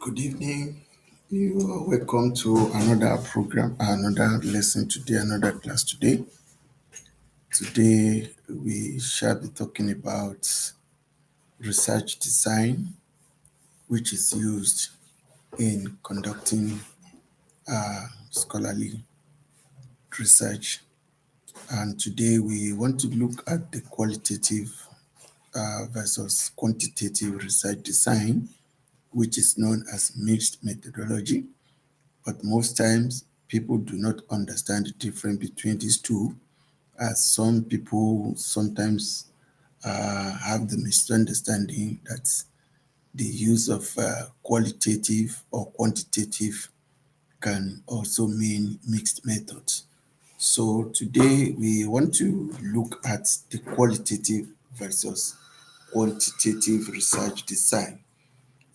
Good evening. You are welcome to another program, another lesson today, another class today. Today, we shall be talking about research design, which is used in conducting scholarly research. And today, we want to look at the qualitative versus quantitative research design, which is known as mixed methodology. But most times, people do not understand the difference between these two, as some people sometimes have the misunderstanding that the use of qualitative or quantitative can also mean mixed methods. So today we want to look at the qualitative versus quantitative research design.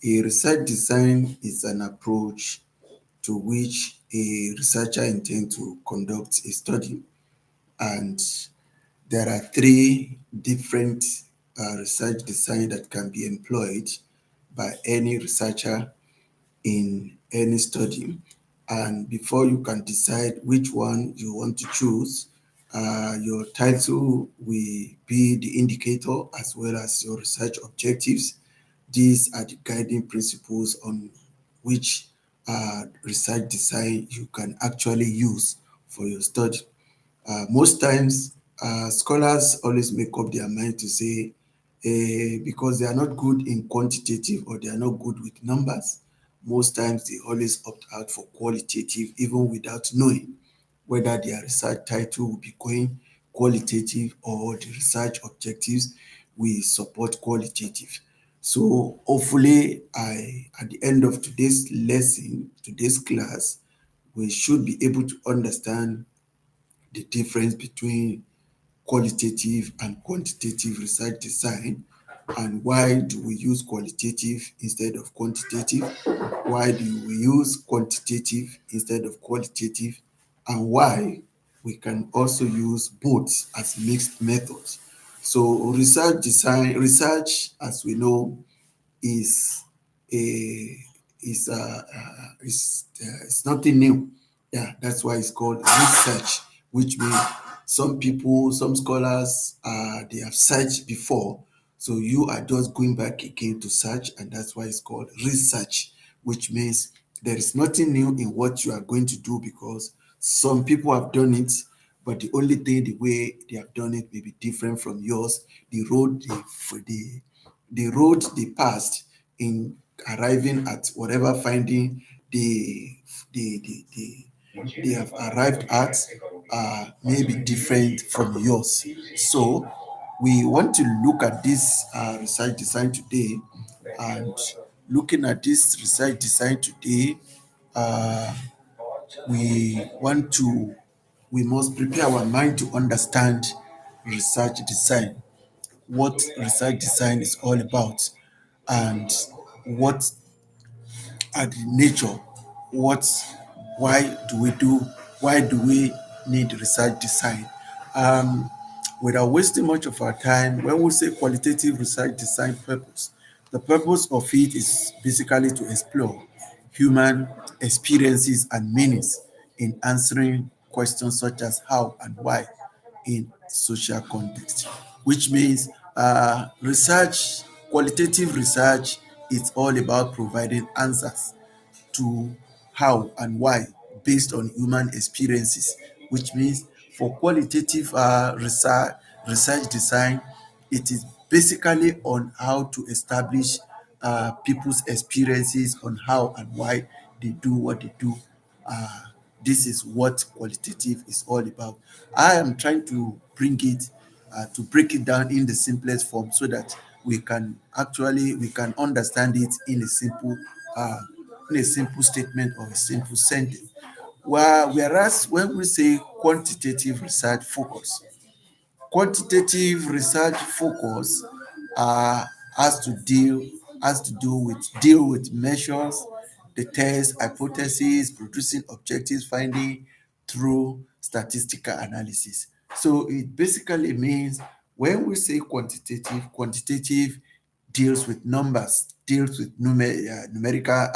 A research design is an approach to which a researcher intends to conduct a study, and there are three different research design that can be employed by any researcher in any study. And before you can decide which one you want to choose, your title will be the indicator as well as your research objectives. These are the guiding principles on which research design you can actually use for your study. Most times, scholars always make up their mind to say, because they are not good in quantitative or they are not good with numbers, most times they always opt out for qualitative, even without knowing whether their research title will be going qualitative or the research objectives will support qualitative. So hopefully, at the end of today's lesson, today's class, we should be able to understand the difference between qualitative and quantitative research design, and why do we use qualitative instead of quantitative, why do we use quantitative instead of qualitative, and why we can also use both as mixed methods. So research, as we know, is a it's nothing new. Yeah, that's why it's called research, which means some people, some scholars, they have searched before, so you are just going back again to search, and that's why it's called research, which means there is nothing new in what you are going to do, because some people have done it, but the only thing, the way they have done it may be different from yours. The road they passed in arriving at whatever finding they, they, they, they have arrived at may be different from yours. So we want to look at this research design today, and looking at this research design today, uh, we must prepare our mind to understand research design, what research design is all about, and what are the nature, what why do we do why do we need research design. Um, without wasting much of our time, when we say qualitative research design purpose, the purpose of it is basically to explore human experiences and meanings in answering questions such as how and why in social context, which means qualitative research it's all about providing answers to how and why based on human experiences, which means for qualitative research design, it is basically on how to establish people's experiences on how and why they do what they do. uh, this is what qualitative is all about. I am trying to bring it to break it down in the simplest form so that we can understand it uh, in a simple statement or a simple sentence. Whereas when we say quantitative research focus uh, has to deal with measures, the test hypothesis, producing objective finding through statistical analysis. So it basically means when we say quantitative deals with numbers, deals with numerical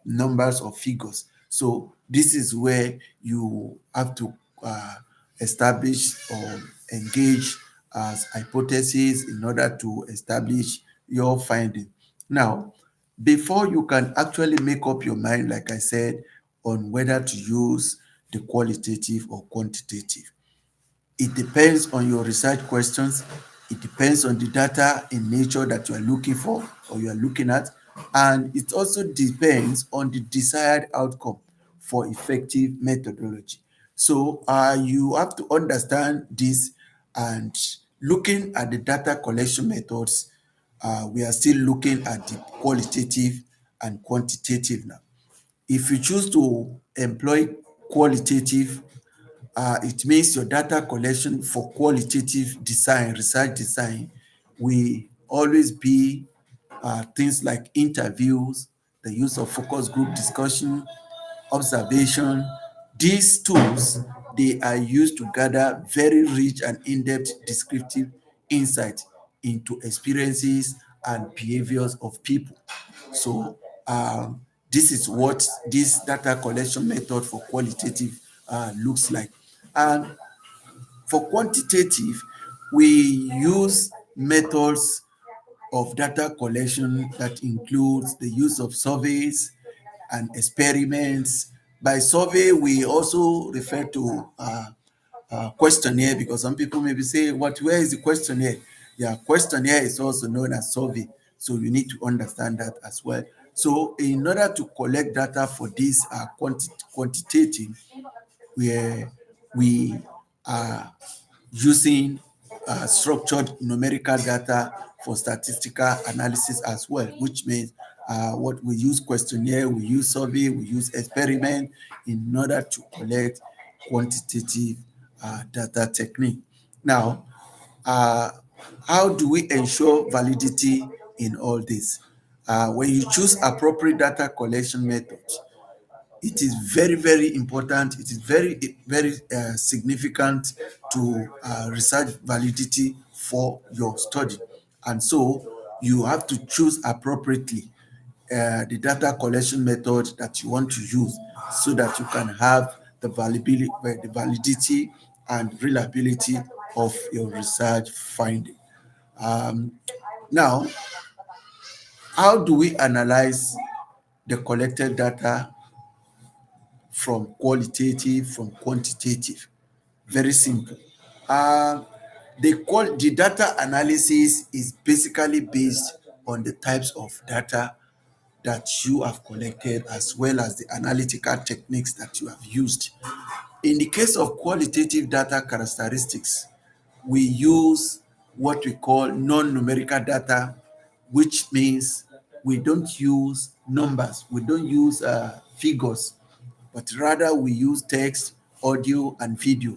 numbers or figures. So this is where you have to uh, establish or engage as hypothesis in order to establish your finding. Now, before you can actually make up your mind, like I said, on whether to use the qualitative or quantitative, it depends on your research questions. It depends on the data in nature that you are looking for or you are looking at. And it also depends on the desired outcome for effective methodology. So you have to understand this, and looking at the data collection methods, we are still looking at the qualitative and quantitative now. If you choose to employ qualitative, it means your data collection for qualitative design, research design, will always be things like interviews, the use of focus group discussion, observation. These tools, they are used to gather very rich and in-depth descriptive insight into experiences and behaviors of people. So this is what this data collection method for qualitative looks like. And for quantitative, we use methods of data collection that includes the use of surveys and experiments. By survey, we also refer to questionnaire, because some people maybe say, "What? Where is the questionnaire?" Yeah, questionnaire is also known as survey, so you need to understand that as well. So, in order to collect data for this quantitative, where we are using structured numerical data for statistical analysis as well, which means what we use questionnaire, we use survey, we use experiment in order to collect quantitative data technique. Now, uh, how do we ensure validity in all this? When you choose appropriate data collection methods, it is very, very important. It is very, very significant to research validity for your study. And so you have to choose appropriately the data collection method that you want to use so that you can have the validity and reliability of your research finding. Now, how do we analyze the collected data from quantitative? Very simple. Uh, the data analysis is basically based on the types of data that you have collected as well as the analytical techniques that you have used. In the case of qualitative data characteristics, we use what we call non-numerical data, which means we don't use numbers, we don't use figures, but rather we use text, audio, and video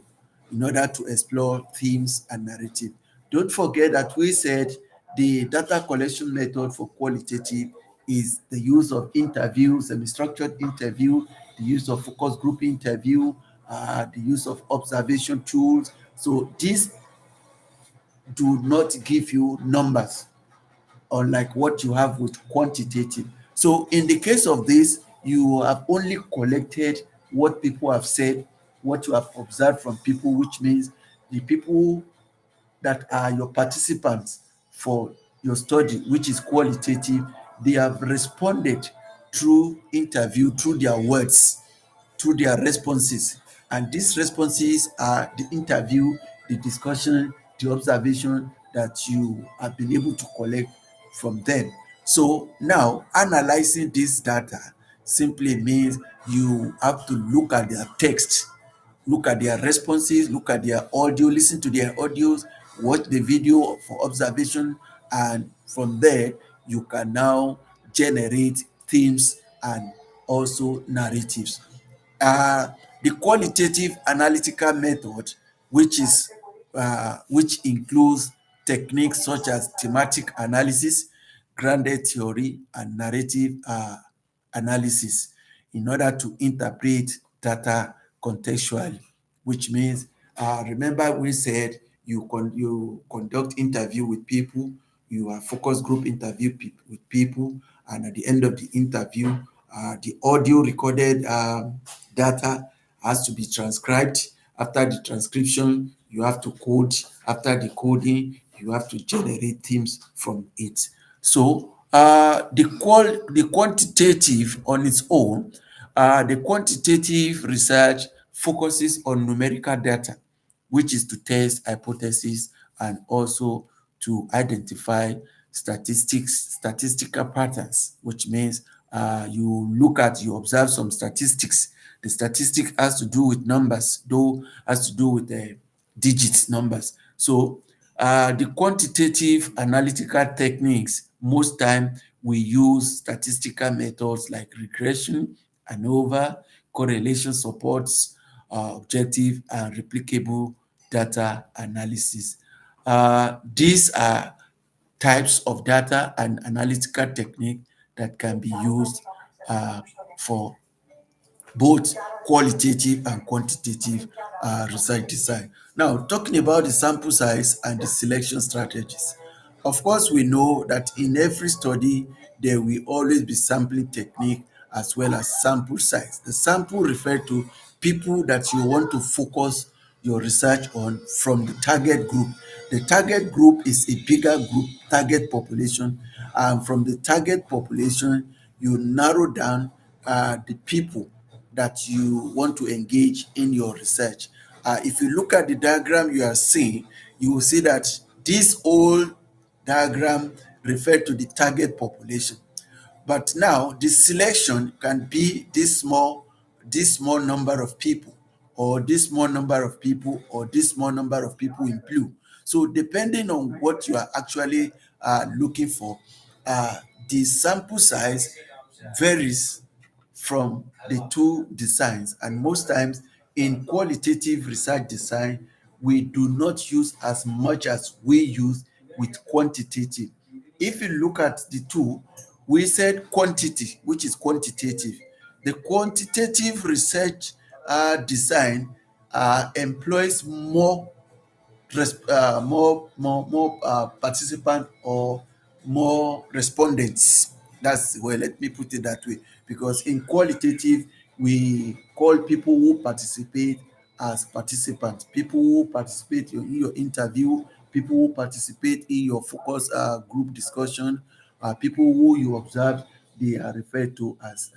in order to explore themes and narrative. Don't forget that we said the data collection method for qualitative is the use of interviews, semi-structured interview, the use of focus group interview, the use of observation tools. So these do not give you numbers, unlike what you have with quantitative. So in the case of this, you have only collected what people have said, what you have observed from people, which means the people that are your participants for your study, which is qualitative, they have responded through interview, through their words, through their responses. And these responses are the interview, the discussion, the observation that you have been able to collect from them. So now analyzing this data simply means you have to look at their text, look at their responses, look at their audio, listen to their audios, watch the video for observation, and from there you can now generate themes and also narratives. The qualitative analytical method, which includes techniques such as thematic analysis, grounded theory, and narrative analysis in order to interpret data contextually, which means, remember we said you conduct interview with people, you are focus group interview with people, and at the end of the interview, the audio recorded data has to be transcribed. After the transcription, you have to code. After the coding, you have to generate themes from it. So the quantitative on its own, the quantitative research focuses on numerical data, which is to test hypotheses and also to identify statistical patterns, which means you observe some statistics. The statistic has to do with numbers, though has to do with the digits numbers. So the quantitative analytical techniques, most time we use statistical methods like regression, ANOVA, correlation supports, objective and replicable data analysis. These are types of data and analytical technique that can be used for both qualitative and quantitative research design. Now, talking about the sample size and the selection strategies. Of course, we know that in every study, there will always be sampling technique as well as sample size. The sample refer to people that you want to focus your research on from the target group. The target group is a bigger group, target population, and from the target population, you narrow down the people that you want to engage in your research. If you look at the diagram you are seeing, you will see that this whole diagram refer to the target population. But now the selection can be this small number of people, or this small number of people, or this small number of people in blue. So depending on what you are actually looking for, uh, the sample size varies from the two designs. And most times in qualitative research design, we do not use as much as we use with quantitative. If you look at the two, we said quantity, which is quantitative. The quantitative research design employs more participant or more respondents. That's, well, let me put it that way, because in qualitative we call people who participate as participants, people who participate in your interview, people who participate in your focus group discussion, people who you observe, they are referred to as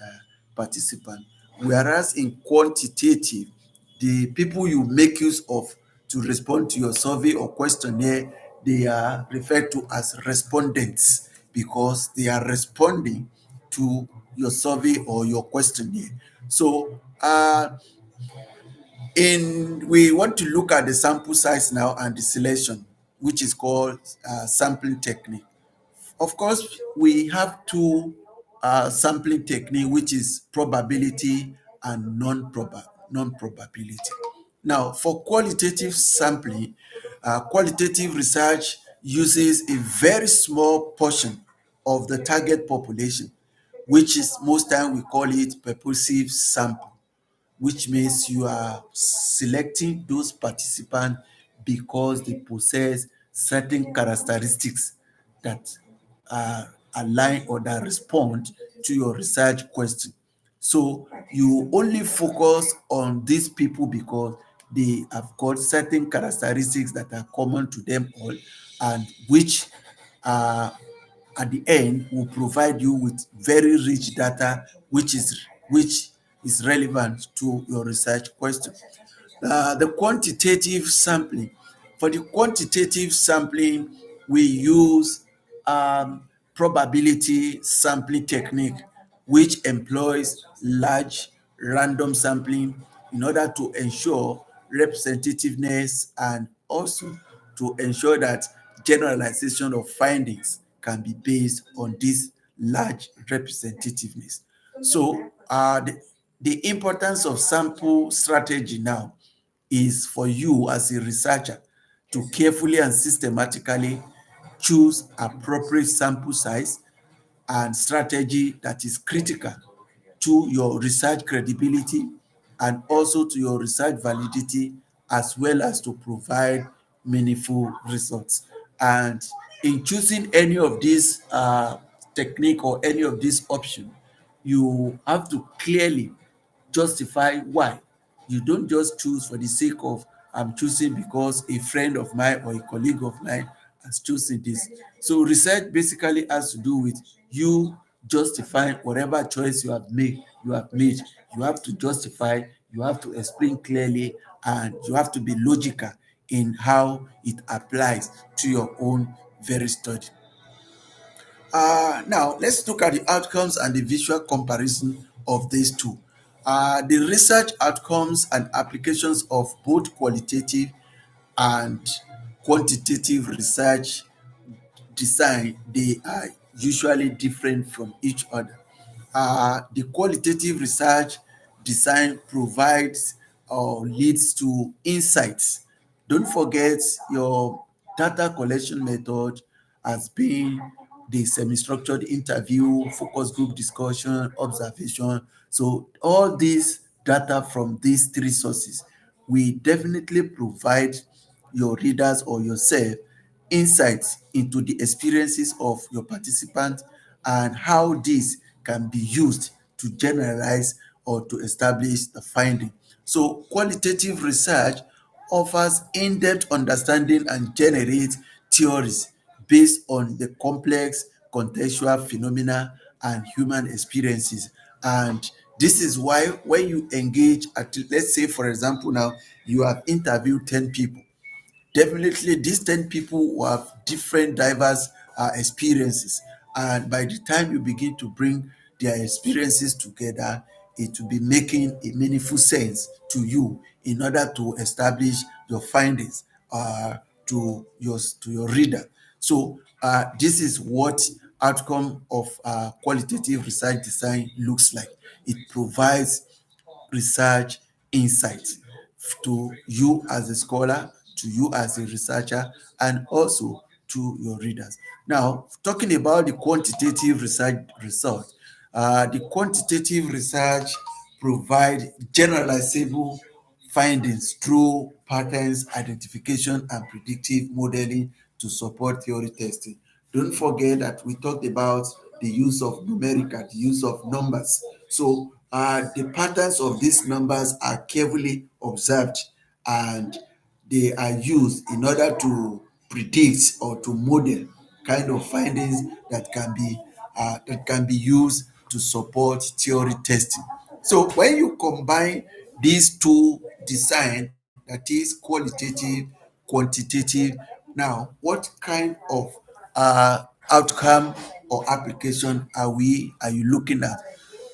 participants. Whereas in quantitative, the people you make use of to respond to your survey or questionnaire, they are referred to as respondents, because they are responding to your survey or your questionnaire. So we want to look at the sample size now and the selection, which is called sampling technique. Of course, we have two sampling technique, which is probability and non-probability. Now, for qualitative sampling, qualitative research uses a very small portion of the target population, which is most time we call it purposive sample, which means you are selecting those participants because they possess certain characteristics that align or that respond to your research question. So you only focus on these people because they have got certain characteristics that are common to them all, and which at the end will provide you with very rich data which is relevant to your research question. The quantitative sampling. For the quantitative sampling, we use probability sampling technique, which employs large random sampling in order to ensure representativeness and also to ensure that generalization of findings can be based on this large representativeness. So the importance of sample strategy now is for you as a researcher to carefully and systematically choose appropriate sample size and strategy that is critical to your research credibility and also to your research validity, as well as to provide meaningful results. And in choosing any of these technique or any of these option, you have to clearly justify why. You don't just choose for the sake of I'm choosing because a friend of mine or a colleague of mine has chosen this. So research basically has to do with you justifying whatever choice you have made. You have to justify, you have to explain clearly, and you have to be logical in how it applies to your own very study. Now, let's look at the outcomes and the visual comparison of these two. The research outcomes and applications of both qualitative and quantitative research design, they are usually different from each other. The qualitative research design provides or leads to insights. Don't forget your data collection method has been the semi-structured interview, focus group discussion, observation. So all these data from these three sources will definitely provide your readers or yourself insights into the experiences of your participants and how this can be used to generalize or to establish the finding. So qualitative research offers in-depth understanding and generates theories based on the complex contextual phenomena and human experiences. And this is why when you engage at, let's say for example now, you have interviewed 10 people. Definitely these 10 people will have different diverse experiences, and by the time you begin to bring their experiences together, it will be making a meaningful sense to you in order to establish your findings to your reader. So this is what outcome of qualitative research design looks like. It provides research insights to you as a scholar, to you as a researcher, and also to your readers. Now, talking about the quantitative research result, the quantitative research provide generalizable findings through patterns identification and predictive modeling to support theory testing. Don't forget that we talked about the use of numerical, the use of numbers. So the patterns of these numbers are carefully observed, and they are used in order to predict or to model kind of findings that can be used to support theory testing. So when you combine these two design, that is qualitative, quantitative, now what kind of outcome or application are you looking at?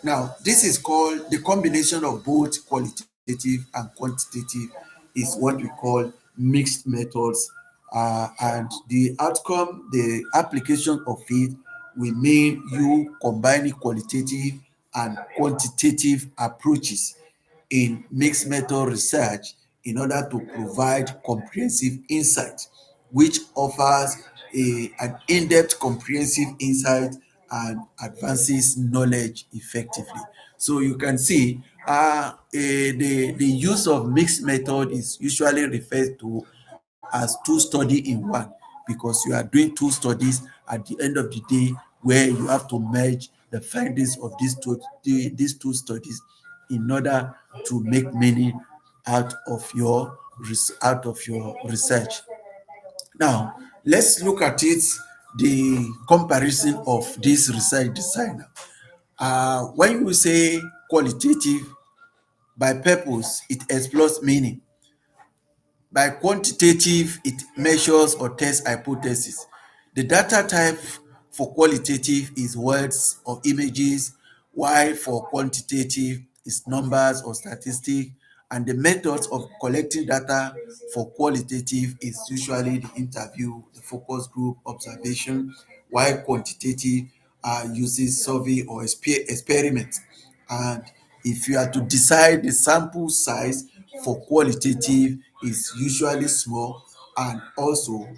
Now, this is called the combination of both qualitative and quantitative is what we call mixed methods. And the outcome, the application of it will mean you combining qualitative and quantitative approaches in mixed method research in order to provide comprehensive insight, which offers an in-depth comprehensive insight and advances knowledge effectively. So you can see the use of mixed method is usually referred to as two study in one, because you are doing two studies at the end of the day where you have to merge the findings of these two studies in order to make meaning out of your research. Now, let's look at it the comparison of this research design. When you say qualitative, by purpose, it explores meaning. By quantitative, it measures or tests hypotheses. The data type for qualitative is words or images, while for quantitative is numbers or statistics, and the methods of collecting data for qualitative is usually the interview, the focus group, observation, while quantitative uses survey or experiment. And if you are to decide, the sample size for qualitative is usually small and also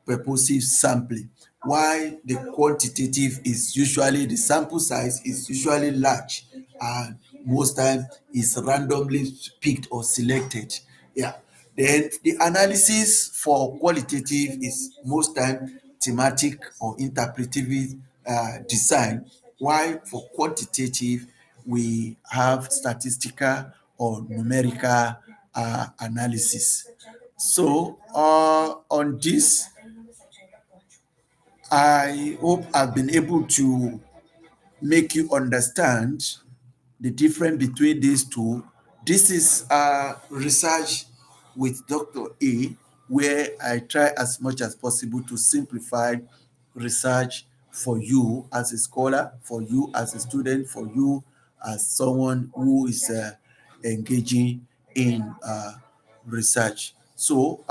purposive sampling, while the quantitative is usually, the sample size is usually large and most times is randomly picked or selected. Yeah. Then the analysis for qualitative is most time thematic or interpretive design, while for quantitative we have statistical or numerical analysis. So on this, I hope I've been able to make you understand the difference between these two. This is research with Dr. A, where I try as much as possible to simplify research for you as a scholar, for you as a student, for you as someone who is engaging in research. So,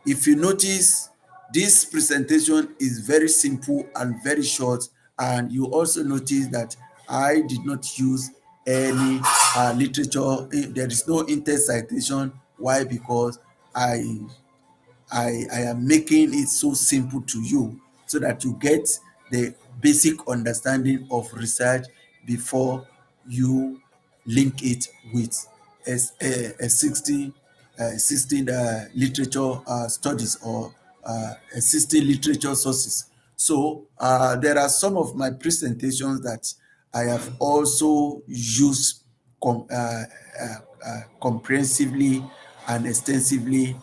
if you notice, this presentation is very simple and very short, and you also notice that I did not use any literature. There is no in-text citation. Why? Because I I am making it so simple to you so that you get the basic understanding of research before you link it with a 16 literature studies or 16 literature sources. So there are some of my presentations that I have also used comprehensively and extensively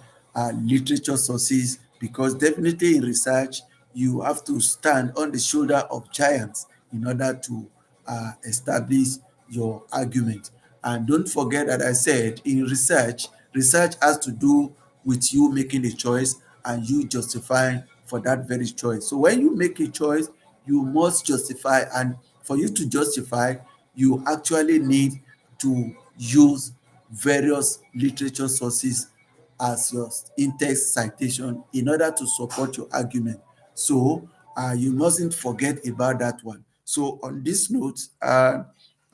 literature sources, because definitely in research you have to stand on the shoulder of giants in order to establish your argument. And don't forget that I said in research, research has to do with you making a choice and you justifying for that very choice. So when you make a choice, you must justify, and for you to justify, you actually need to use various literature sources as your in-text citation in order to support your argument. So you mustn't forget about that one. So on this note, I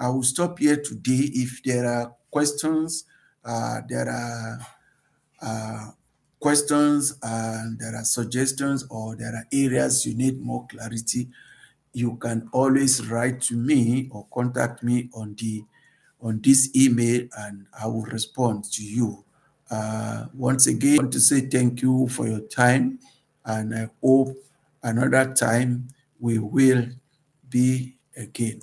will stop here today. If there are questions, there are questions and there are suggestions, or there are areas you need more clarity, you can always write to me or contact me on this email, and I will respond to you. Once again, I want to say thank you for your time, and I hope another time we will be again.